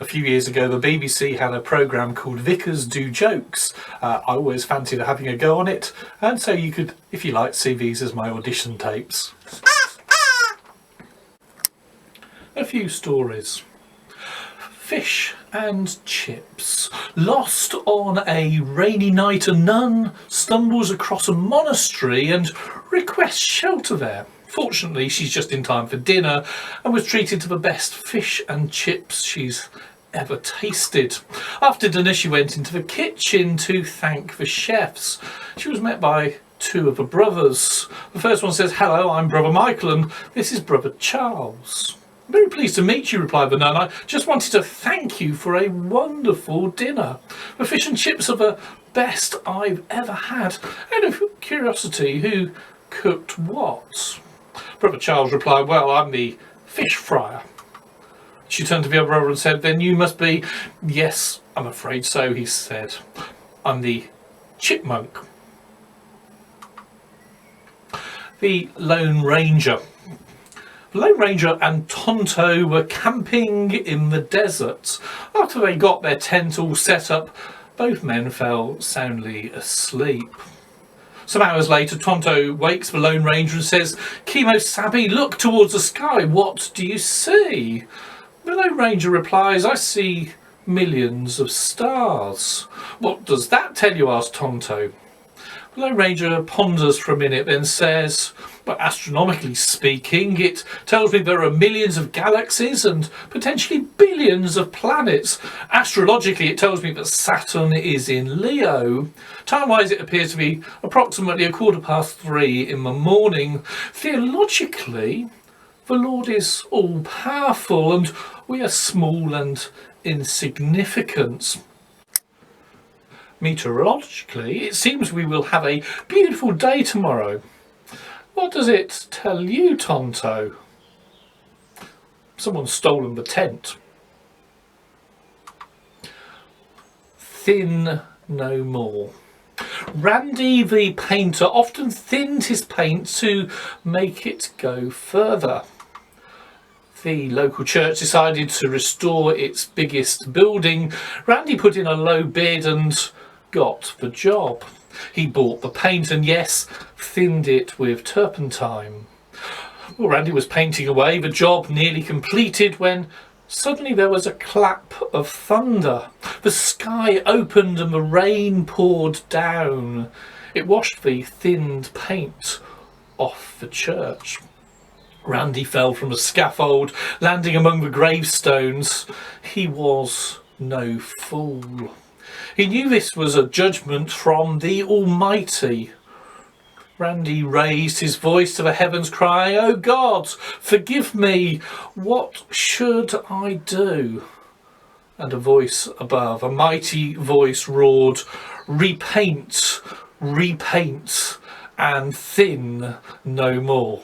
A few years ago, the BBC had a programme called Vicars Do Jokes. I always fancied having a go on it, and so you could, if you like, see these as my audition tapes. A few stories. Fish and chips. Lost on a rainy night, a nun stumbles across a monastery and requests shelter there. Fortunately, she's just in time for dinner and was treated to the best fish and chips she's ever tasted. After dinner, she went into the kitchen to thank the chefs. She was met by two of her brothers. The first one says, "Hello, I'm Brother Michael and this is Brother Charles." "I'm very pleased to meet you," replied the nun. "I just wanted to thank you for a wonderful dinner. The fish and chips are the best I've ever had. Out of curiosity, who cooked what?" Brother Charles replied, "Well, I'm the fish fryer." She turned to the other brother and said, "Then you must be..." "Yes, I'm afraid so," he said. "I'm the chipmunk." The Lone Ranger. The Lone Ranger and Tonto were camping in the desert. After they got their tent all set up, both men fell soundly asleep. Some hours later, Tonto wakes the Lone Ranger and says, "Kemo Sabi, look towards the sky. What do you see?" The Lone Ranger replies, "I see millions of stars." "What does that tell you?" asked Tonto. The Lone Ranger ponders for a minute, then says, "But astronomically speaking, it tells me there are millions of galaxies and potentially billions of planets. Astrologically, it tells me that Saturn is in Leo. Time-wise, it appears to be approximately 3:15 in the morning. Theologically, the Lord is all-powerful and we are small and insignificant. Meteorologically, it seems we will have a beautiful day tomorrow. What does it tell you, Tonto?" "Someone's stolen the tent." Thin no more. Randy the painter often thinned his paint to make it go further. The local church decided to restore its biggest building. Randy put in a low bid and got the job. He bought the paint and, yes, thinned it with turpentine. Well, Randy was painting away, the job nearly completed, when suddenly there was a clap of thunder. The sky opened and the rain poured down. It washed the thinned paint off the church. Randy fell from the scaffold, landing among the gravestones. He was no fool. He knew this was a judgment from the Almighty. Randy raised his voice to the heavens, crying, "Oh God, forgive me. What should I do?" And a voice above, a mighty voice, roared, "Repaint, repaint, and thin no more."